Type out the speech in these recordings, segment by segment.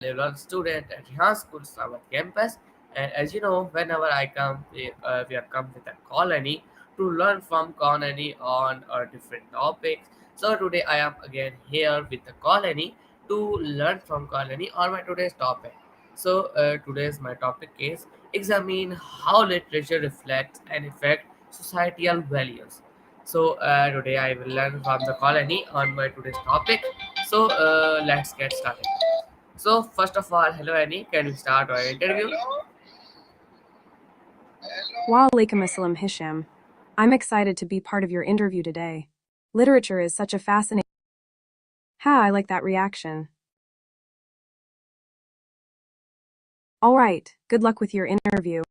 level student at Rehan School Summer Campus. And as you know, whenever I come, we have come with a colony to learn from colony on different topics. So today I am again here with the colony to learn from colony on my today's topic. So today's my topic is examine how literature reflects and affect societal values. So today I will learn from the colony on my today's topic. So let's get started. So first of all, hello Annie, can we start our interview? Walaikum assalam Hisham. I'm excited to be part of your interview today. Literature is such a fascinating. I like that reaction. All right, good luck with your interview.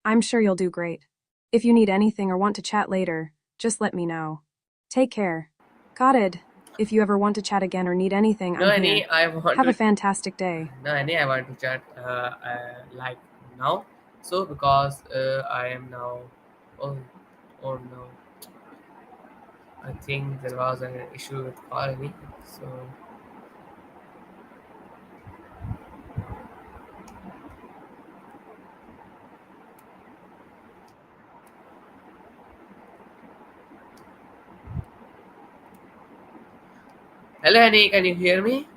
I'm sure you'll do great. If you need anything or want to chat later, just let me know. Take care. Got it. If you ever want to chat again or need anything, No I'm here. Annie, I want Have a to. fantastic day. No Annie, I want to chat like now. So because I am now. Oh, oh no, I think there was an issue with colony. So hello Annie, can you hear me?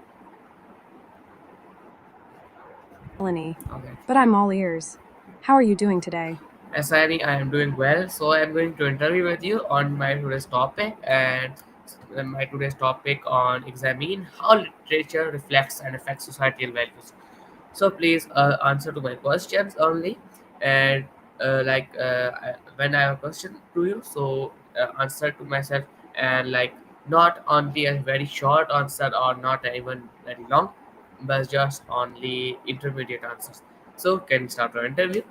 Melanie. Okay. But I'm all ears. How are you doing today? As Annie, I am doing well. So I am going to interview with you on my today's topic and my today's topic on examine how literature reflects and affects societal values. So please answer to my questions only, and when I have a question to you, so answer to myself and like not only a very short answer or not even very long, but just only intermediate answers. So can we start our interview?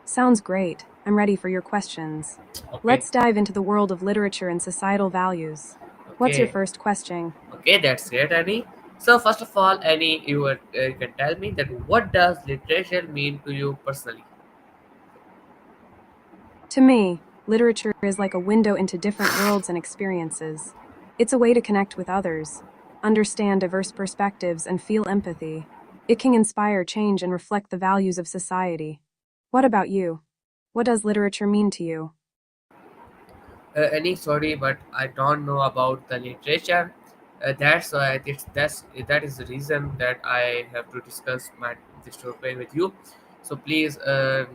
Sounds great. I'm ready for your questions. Okay, Let's dive into the world of literature and societal values. What's your okay, first question? okay. That's great, Annie. So first of all, Annie, you can tell me that what does literature mean to you personally? To me, literature is like a window into different worlds and experiences. It's a way to connect with others, understand diverse perspectives, and feel empathy. It can inspire change and reflect the values of society. What about you? What does literature mean to you? Any sorry, but I don't know about the literature. That's why that is the reason that I have to discuss my this topic with you. So please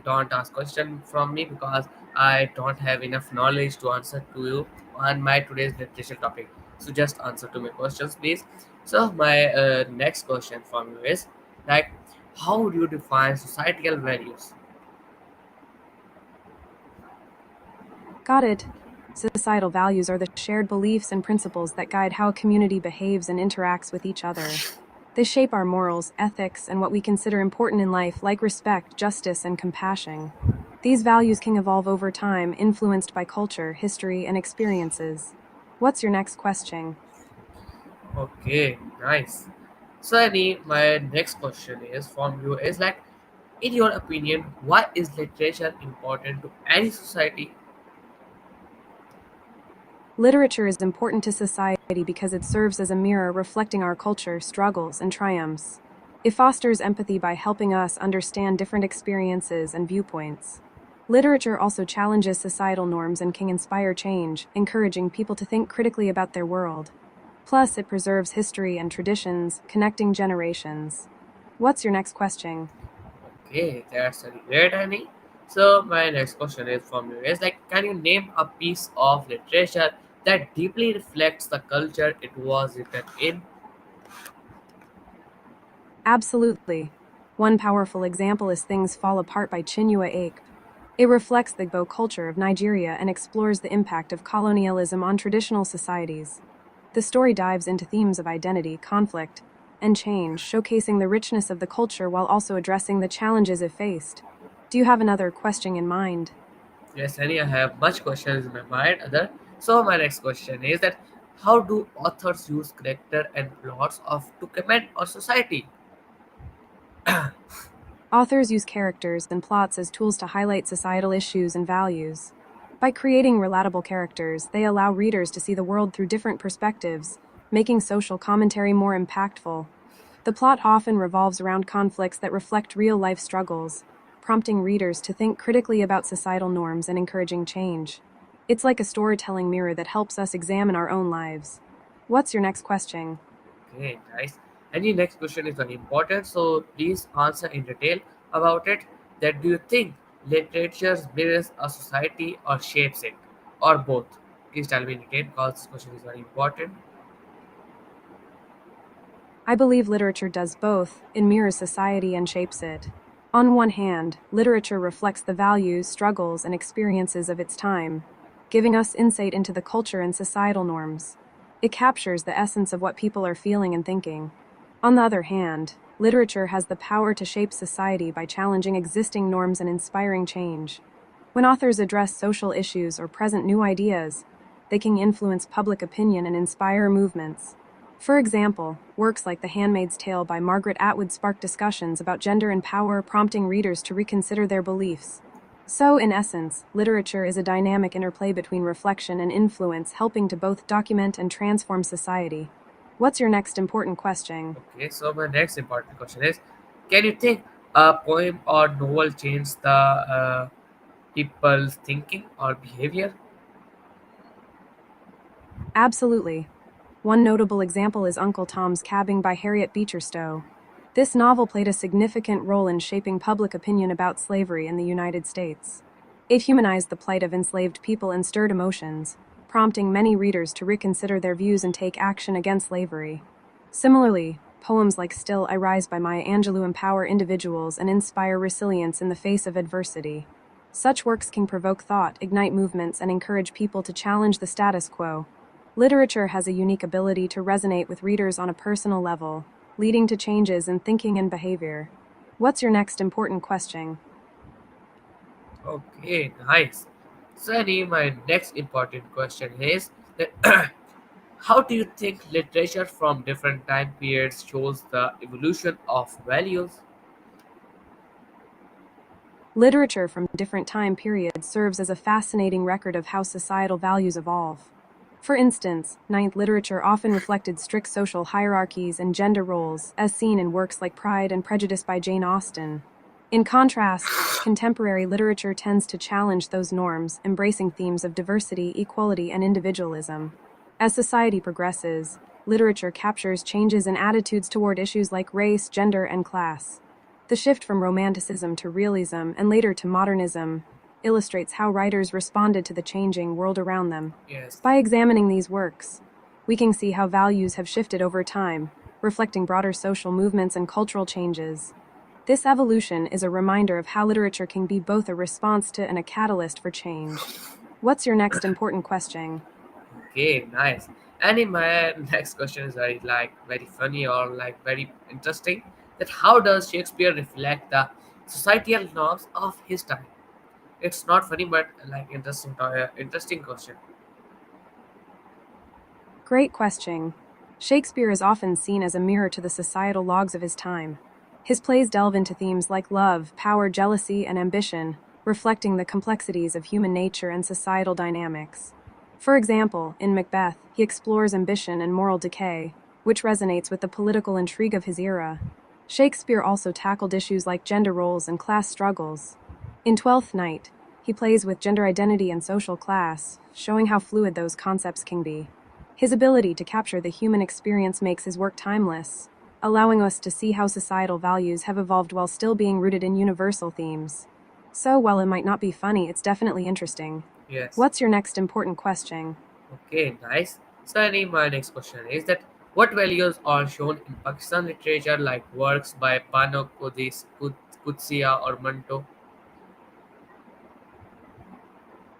don't ask question from me because I don't have enough knowledge to answer to you on my today's literature topic. So just answer to my questions, please. So my next question from you is like, how do you define societal values? Got it. Societal values are the shared beliefs and principles that guide how a community behaves and interacts with each other. They shape our morals, ethics, and what we consider important in life, like respect, justice, and compassion. These values can evolve over time, influenced by culture, history, and experiences. What's your next question? Okay, nice. So, Annie, my next question is from you is like, in your opinion, why is literature important to any society? Literature is important to society because it serves as a mirror reflecting our culture, struggles, and triumphs. It fosters empathy by helping us understand different experiences and viewpoints. Literature also challenges societal norms and can inspire change, encouraging people to think critically about their world. Plus, it preserves history and traditions, connecting generations. What's your next question? Okay, that's very great, Annie. So, my next question is from you is like, can you name a piece of literature that deeply reflects the culture it was written in? Absolutely. One powerful example is Things Fall Apart by Chinua Achebe. It reflects the Igbo culture of Nigeria and explores the impact of colonialism on traditional societies. The story dives into themes of identity, conflict, and change, showcasing the richness of the culture while also addressing the challenges it faced. Do you have another question in mind? Yes, Annie, I have much questions in my mind. Other, so my next question is that how do authors use character and plots of to comment on society? Authors use characters and plots as tools to highlight societal issues and values. By creating relatable characters, they allow readers to see the world through different perspectives, making social commentary more impactful. The plot often revolves around conflicts that reflect real life struggles, prompting readers to think critically about societal norms and encouraging change. It's like a storytelling mirror that helps us examine our own lives. What's your next question? Okay, nice. And the next question is very important, so please answer in detail about it. That do you think literature mirrors a society or shapes it, or both? Please tell me in detail because this question is very important. I believe literature does both, it mirrors society and shapes it. On one hand, literature reflects the values, struggles, and experiences of its time, giving us insight into the culture and societal norms. It captures the essence of what people are feeling and thinking. On the other hand, literature has the power to shape society by challenging existing norms and inspiring change. When authors address social issues or present new ideas, they can influence public opinion and inspire movements. For example, works like The Handmaid's Tale by Margaret Atwood sparked discussions about gender and power, prompting readers to reconsider their beliefs. So, in essence, literature is a dynamic interplay between reflection and influence, helping to both document and transform society. What's your next important question? Okay, so my next important question is, can you think a poem or novel changed the people's thinking or behavior? Absolutely. One notable example is Uncle Tom's Cabin by Harriet Beecher Stowe. This novel played a significant role in shaping public opinion about slavery in the United States. It humanized the plight of enslaved people and stirred emotions, prompting many readers to reconsider their views and take action against slavery. Similarly, poems like Still I Rise by Maya Angelou empower individuals and inspire resilience in the face of adversity. Such works can provoke thought, ignite movements, and encourage people to challenge the status quo. Literature has a unique ability to resonate with readers on a personal level, leading to changes in thinking and behavior. What's your next important question? Okay, nice. So, Annie, my next important question is that how do you think literature from different time periods shows the evolution of values? Literature from different time periods serves as a fascinating record of how societal values evolve. For instance, ninth literature often reflected strict social hierarchies and gender roles, as seen in works like Pride and Prejudice by Jane Austen. In contrast, contemporary literature tends to challenge those norms, embracing themes of diversity, equality, and individualism. As society progresses, literature captures changes in attitudes toward issues like race, gender, and class. The shift from romanticism to realism and later to modernism illustrates how writers responded to the changing world around them. Yes. By examining these works, we can see how values have shifted over time, reflecting broader social movements and cultural changes. This evolution is a reminder of how literature can be both a response to and a catalyst for change. What's your next important question? Okay, nice. And in my next question is very funny or like very interesting. That how does Shakespeare reflect the societal norms of his time? It's not funny, but like interesting question. Great question. Shakespeare is often seen as a mirror to the societal logs of his time. His plays delve into themes like love, power, jealousy, and ambition, reflecting the complexities of human nature and societal dynamics. For example, in Macbeth, he explores ambition and moral decay, which resonates with the political intrigue of his era. Shakespeare also tackled issues like gender roles and class struggles. In Twelfth Night, he plays with gender identity and social class, showing how fluid those concepts can be. His ability to capture the human experience makes his work timeless, allowing us to see how societal values have evolved while still being rooted in universal themes. So, while it might not be funny, it's definitely interesting. Yes. What's your next important question? Okay, nice. So, Annie, my next question is that what values are shown in Pakistan literature, like works by Bano Kutsia or Manto?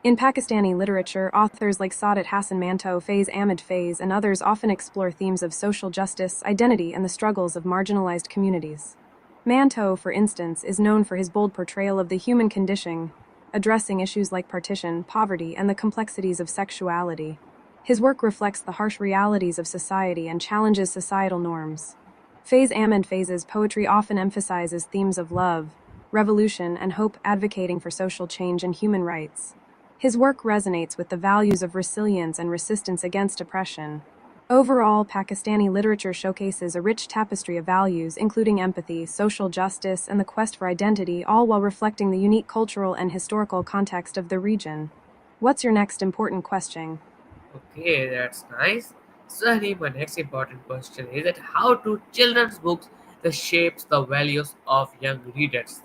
In Pakistani literature, authors like Saadat Hassan Manto, Faiz Ahmed Faiz, and others often explore themes of social justice, identity, and the struggles of marginalized communities. Manto, for instance, is known for his bold portrayal of the human condition, addressing issues like partition, poverty, and the complexities of sexuality. His work reflects the harsh realities of society and challenges societal norms. Faiz Ahmed Faiz's poetry often emphasizes themes of love, revolution, and hope, advocating for social change and human rights. His work resonates with the values of resilience and resistance against oppression. Overall, Pakistani literature showcases a rich tapestry of values, including empathy, social justice, and the quest for identity, all while reflecting the unique cultural and historical context of the region. What's your next important question? Okay, that's nice. So, Honey, my next important question is that how do children's books that shapes the values of young readers?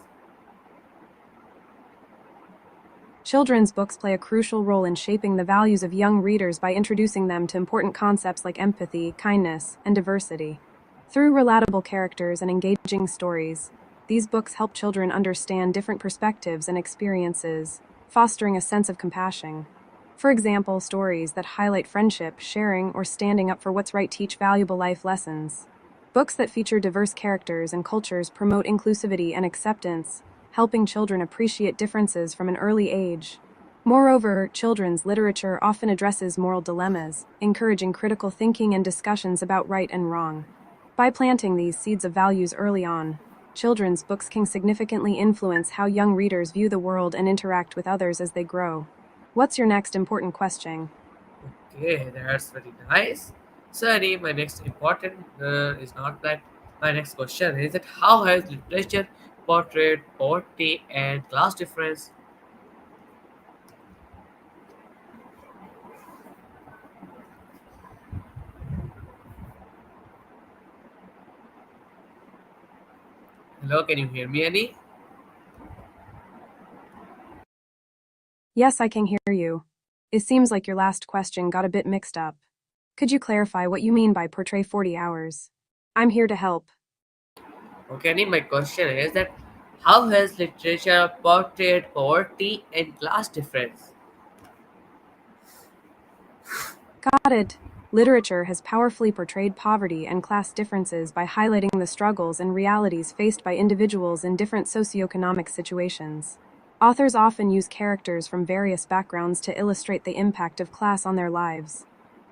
Children's books play a crucial role in shaping the values of young readers by introducing them to important concepts like empathy, kindness, and diversity. Through relatable characters and engaging stories, these books help children understand different perspectives and experiences, fostering a sense of compassion. For example, stories that highlight friendship, sharing, or standing up for what's right teach valuable life lessons. Books that feature diverse characters and cultures promote inclusivity and acceptance, helping children appreciate differences from an early age. Moreover, children's literature often addresses moral dilemmas, encouraging critical thinking and discussions about right and wrong. By planting these seeds of values early on, children's books can significantly influence how young readers view the world and interact with others as they grow. What's your next important question? Okay, that's very nice. So, Honey, my next important is not that. My next question is that how has literature portrayed poverty and class difference? Hello, can you hear me, Annie? Yes, I can hear you. It seems like your last question got a bit mixed up. Could you clarify what you mean by portray 40 hours? I'm here to help. Okay, Annie, my question is that how has literature portrayed poverty and class difference? Got it. Literature has powerfully portrayed poverty and class differences by highlighting the struggles and realities faced by individuals in different socioeconomic situations. Authors often use characters from various backgrounds to illustrate the impact of class on their lives.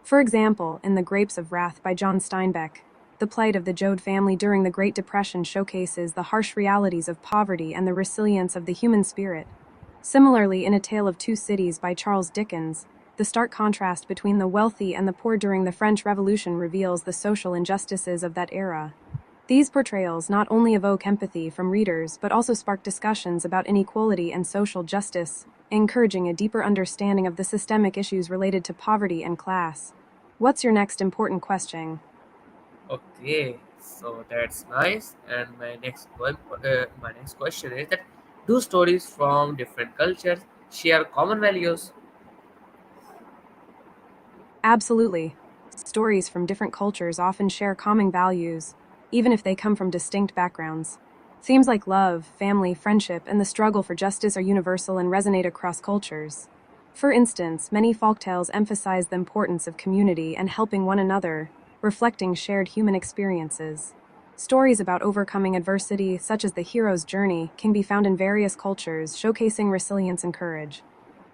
For example, in The Grapes of Wrath by John Steinbeck, the plight of the Joad family during the Great Depression showcases the harsh realities of poverty and the resilience of the human spirit. Similarly, in A Tale of Two Cities by Charles Dickens, the stark contrast between the wealthy and the poor during the French Revolution reveals the social injustices of that era. These portrayals not only evoke empathy from readers but also spark discussions about inequality and social justice, encouraging a deeper understanding of the systemic issues related to poverty and class. What's your next important question? Okay, so that's nice. And my next question is that do stories from different cultures share common values? Absolutely. Stories from different cultures often share common values, even if they come from distinct backgrounds. Themes like love, family, friendship, and the struggle for justice are universal and resonate across cultures. For instance, many folktales emphasize the importance of community and helping one another, reflecting shared human experiences. Stories about overcoming adversity, such as the hero's journey, can be found in various cultures, showcasing resilience and courage.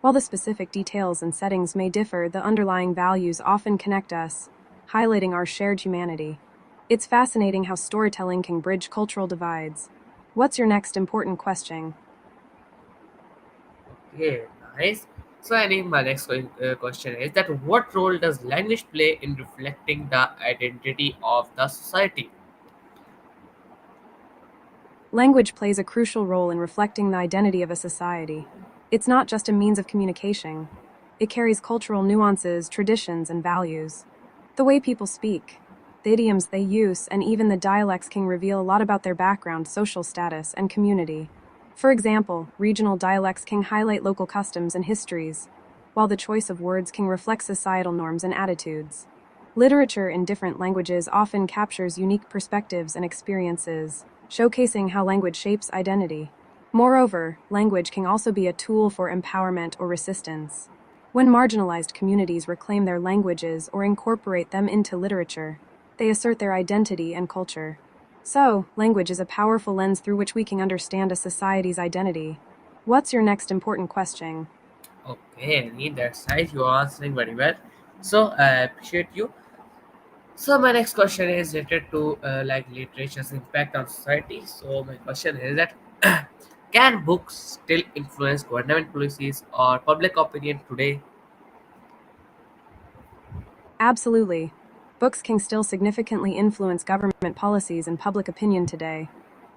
While the specific details and settings may differ, the underlying values often connect us, highlighting our shared humanity. It's fascinating how storytelling can bridge cultural divides. What's your next important question? Okay, nice. So, Annie, my next question is that what role does language play in reflecting the identity of the society? Language plays a crucial role in reflecting the identity of a society. It's not just a means of communication, it carries cultural nuances, traditions, and values. The way people speak, the idioms they use, and even the dialects can reveal a lot about their background, social status, and community. For example, regional dialects can highlight local customs and histories, while the choice of words can reflect societal norms and attitudes. Literature in different languages often captures unique perspectives and experiences, showcasing how language shapes identity. Moreover, language can also be a tool for empowerment or resistance. When marginalized communities reclaim their languages or incorporate them into literature, they assert their identity and culture. So, language is a powerful lens through which we can understand a society's identity. What's your next important question? Okay, Annie, that's nice. You are answering very well. So, I appreciate you. So, my next question is related to like literature's impact on society. So, my question is that can books still influence government policies or public opinion today? Absolutely. books can still significantly influence government policies and public opinion today.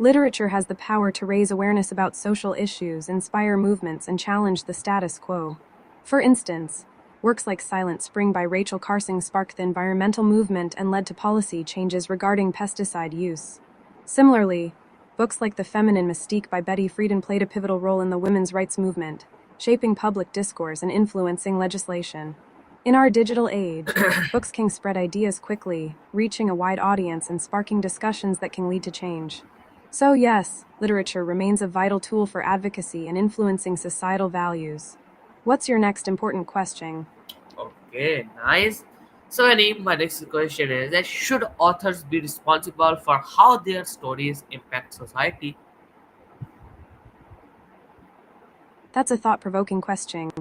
Literature has the power to raise awareness about social issues, inspire movements, and challenge the status quo. For instance, works like Silent Spring by Rachel Carson sparked the environmental movement and led to policy changes regarding pesticide use. Similarly, books like The Feminine Mystique by Betty Friedan played a pivotal role in the women's rights movement, shaping public discourse and influencing legislation. In our digital age, books can spread ideas quickly, reaching a wide audience and sparking discussions that can lead to change. So, yes, literature remains a vital tool for advocacy and influencing societal values. What's your next important question? Okay, nice. So, Annie, my next question is that should authors be responsible for how their stories impact society? That's a thought provoking question.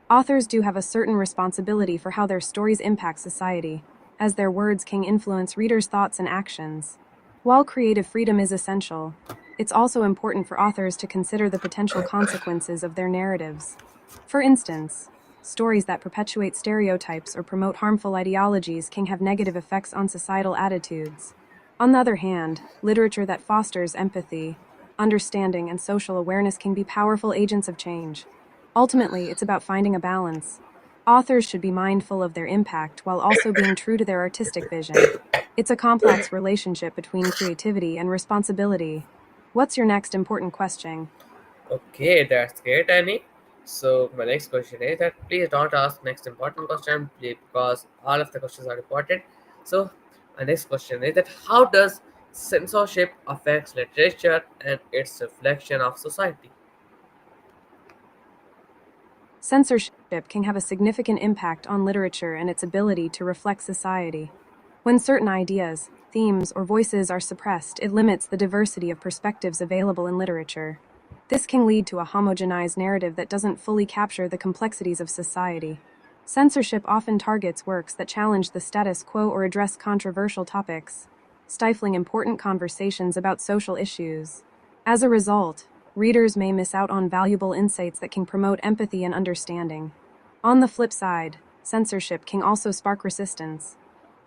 Authors do have a certain responsibility for how their stories impact society, as their words can influence readers' thoughts and actions. While creative freedom is essential, it's also important for authors to consider the potential consequences of their narratives. For instance, stories that perpetuate stereotypes or promote harmful ideologies can have negative effects on societal attitudes. On the other hand, literature that fosters empathy, understanding, and social awareness can be powerful agents of change. Ultimately, it's about finding a balance. Authors should be mindful of their impact while also being true to their artistic vision. It's a complex relationship between creativity and responsibility. What's your next important question? Okay, that's great, Annie. So, my next question is that please don't ask next important question because all of the questions are important. So, my next question is that how does censorship affects literature and its reflection of society? Censorship can have a significant impact on literature and its ability to reflect society. When certain ideas, themes, or voices are suppressed, it limits the diversity of perspectives available in literature. This can lead to a homogenized narrative that doesn't fully capture the complexities of society. Censorship often targets works that challenge the status quo or address controversial topics, stifling important conversations about social issues. As a result, readers may miss out on valuable insights that can promote empathy and understanding. On the flip side, censorship can also spark resistance.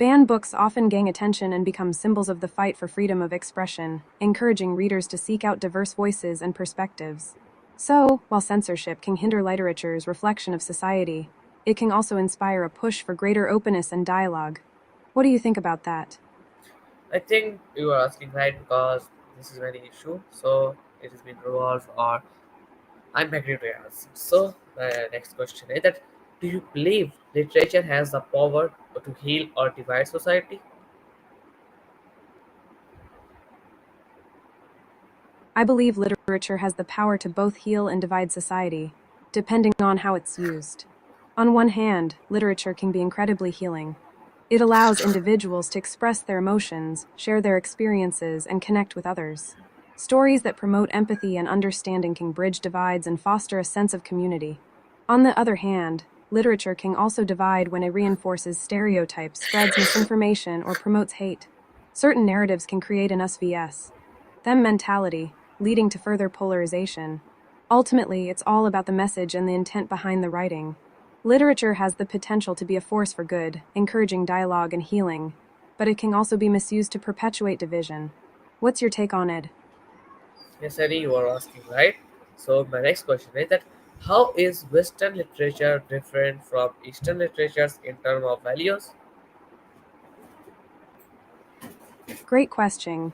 Banned books often gain attention and become symbols of the fight for freedom of expression, encouraging readers to seek out diverse voices and perspectives. So, while censorship can hinder literature's reflection of society, it can also inspire a push for greater openness and dialogue. What do you think about that? I think you are asking right because this is very issue. So, it has been resolved or I'm agree to answer. So, the next question is that do you believe literature has the power to heal or divide society? I believe literature has the power to both heal and divide society, depending on how it's used. On one hand, literature can be incredibly healing. It allows individuals to express their emotions, share their experiences, and connect with others. Stories that promote empathy and understanding can bridge divides and foster a sense of community. On the other hand, literature can also divide when it reinforces stereotypes, spreads misinformation, or promotes hate. Certain narratives can create an us vs them mentality, leading to further polarization. Ultimately, it's all about the message and the intent behind the writing. Literature has the potential to be a force for good, encouraging dialogue and healing, but it can also be misused to perpetuate division. What's your take on it? Yes, Annie, you are asking right. So, my next question is that how is Western literature different from Eastern literatures in terms of values? Great question.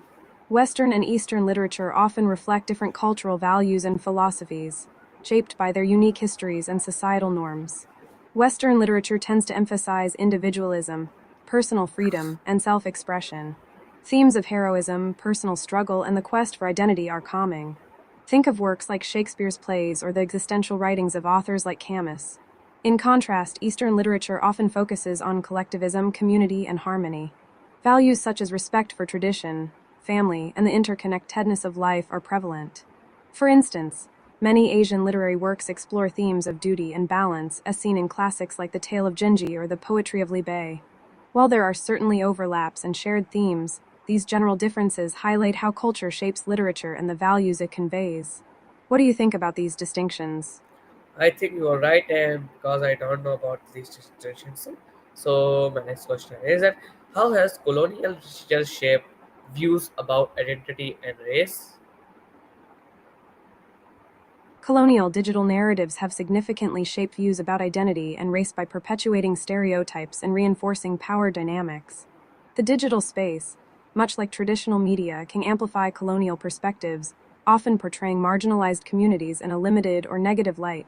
Western and Eastern literature often reflect different cultural values and philosophies, shaped by their unique histories and societal norms. Western literature tends to emphasize individualism, personal freedom, and self expression. Themes of heroism, personal struggle, and the quest for identity are common. Think of works like Shakespeare's plays or the existential writings of authors like Camus. In contrast, Eastern literature often focuses on collectivism, community, and harmony. Values such as respect for tradition, family, and the interconnectedness of life are prevalent. For instance, many Asian literary works explore themes of duty and balance, as seen in classics like The Tale of Genji or The Poetry of Li Bai. While there are certainly overlaps and shared themes, these general differences highlight how culture shapes literature and the values it conveys. What do you think about these distinctions? I think you are right, and because I don't know about these distinctions, So my next question is that how has colonial literature shaped views about identity and race? Colonial digital narratives have significantly shaped views about identity and race by perpetuating stereotypes and reinforcing power dynamics. The digital space, much like traditional media, can amplify colonial perspectives, often portraying marginalized communities in a limited or negative light.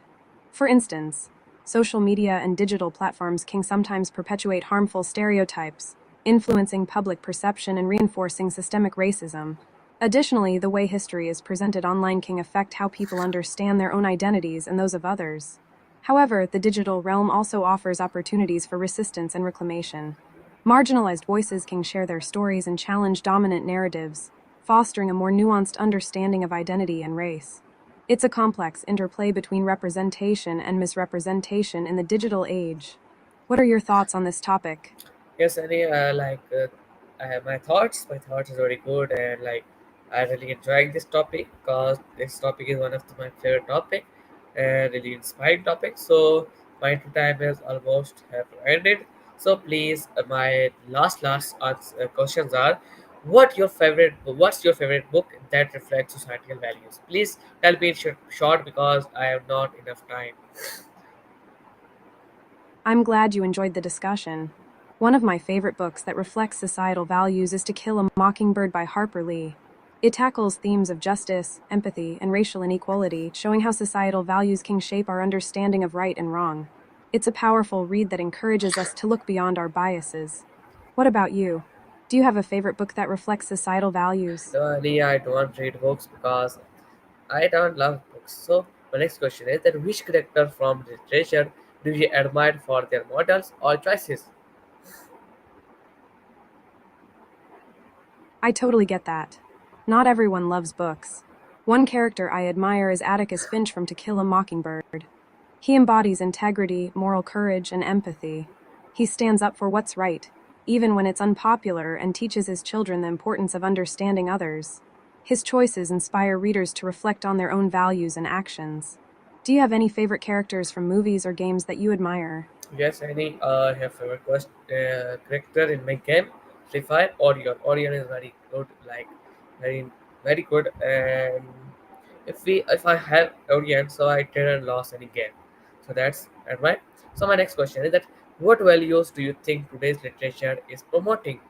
For instance, social media and digital platforms can sometimes perpetuate harmful stereotypes, influencing public perception and reinforcing systemic racism. Additionally, the way history is presented online can affect how people understand their own identities and those of others. However, the digital realm also offers opportunities for resistance and reclamation. Marginalized voices can share their stories and challenge dominant narratives, fostering a more nuanced understanding of identity and race. It's a complex interplay between representation and misrepresentation in the digital age. What are your thoughts on this topic? Yes, any I have my thoughts. My thoughts is very good, and like I really enjoying this topic because this topic is one of my favorite topic and really inspiring topic. So my time is almost have ended. So please, my last questions are, What's your favorite book that reflects societal values? Please tell me in short because I have not enough time. I'm glad you enjoyed the discussion. One of my favorite books that reflects societal values is To Kill a Mockingbird by Harper Lee. It tackles themes of justice, empathy, and racial inequality, showing how societal values can shape our understanding of right and wrong. It's a powerful read that encourages us to look beyond our biases. What about you? Do you have a favorite book that reflects societal values? No, Ali, I don't read books because I don't love books. So my next question is that which character from literature do you admire for their models or choices? I totally get that. Not everyone loves books. One character I admire is Atticus Finch from To Kill a Mockingbird. He embodies integrity, moral courage, and empathy. He stands up for what's right, even when it's unpopular, and teaches his children the importance of understanding others. His choices inspire readers to reflect on their own values and actions. Do you have any favorite characters from movies or games that you admire? Yes, any have favorite character in my game, Free Fire. Orion. Orion is very good, like very very good. And if I have Orion, so I didn't lose any game. So that's and right. So my next question is that what values do you think today's literature is promoting?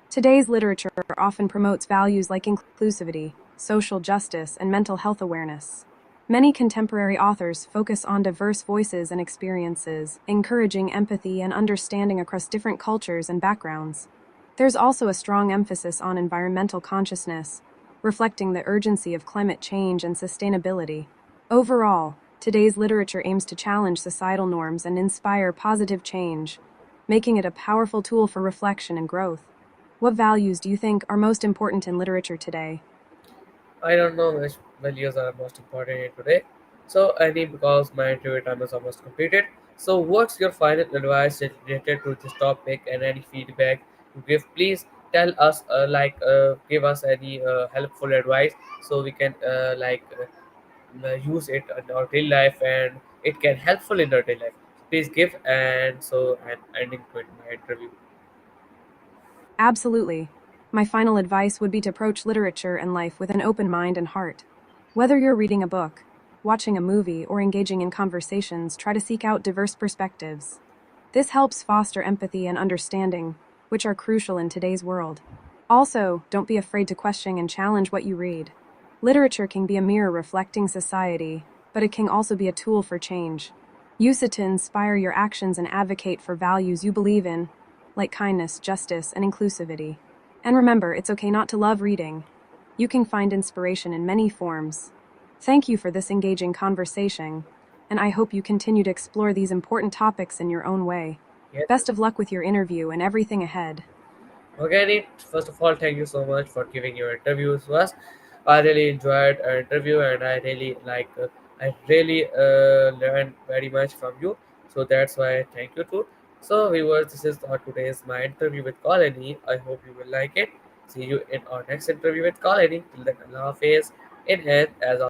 Today's literature often promotes values like inclusivity, social justice, and mental health awareness. Many contemporary authors focus on diverse voices and experiences, encouraging empathy and understanding across different cultures and backgrounds. There's also a strong emphasis on environmental consciousness, reflecting the urgency of climate change and sustainability. Overall, today's literature aims to challenge societal norms and inspire positive change, making it a powerful tool for reflection and growth. What values do you think are most important in literature today? I don't know which values are most important in today. So any because my interview time is almost completed. So what's your final advice related to this topic and any feedback you give? Please tell us give us any helpful advice so we can use it in our daily life and it can helpful in our daily life. Please give and so I'm ending to my interview. Absolutely. My final advice would be to approach literature and life with an open mind and heart. Whether you're reading a book, watching a movie, or engaging in conversations, try to seek out diverse perspectives. This helps foster empathy and understanding, which are crucial in today's world. Also, don't be afraid to question and challenge what you read. Literature can be a mirror reflecting society, but it can also be a tool for change. Use it to inspire your actions and advocate for values you believe in, like kindness, justice, and inclusivity. And remember, it's okay not to love reading. You can find inspiration in many forms. Thank you for this engaging conversation, and I hope you continue to explore these important topics in your own way. Yes. Best of luck with your interview and everything ahead. Okay, first of all, thank you so much for giving your interview to us. I really enjoyed our interview, and I really learned very much from you. So that's why thank you too. So, viewers, this is today's my interview with Colony. I hope you will like it. See you in our next interview with Colony. Till then, Allah Hafiz. In hand, as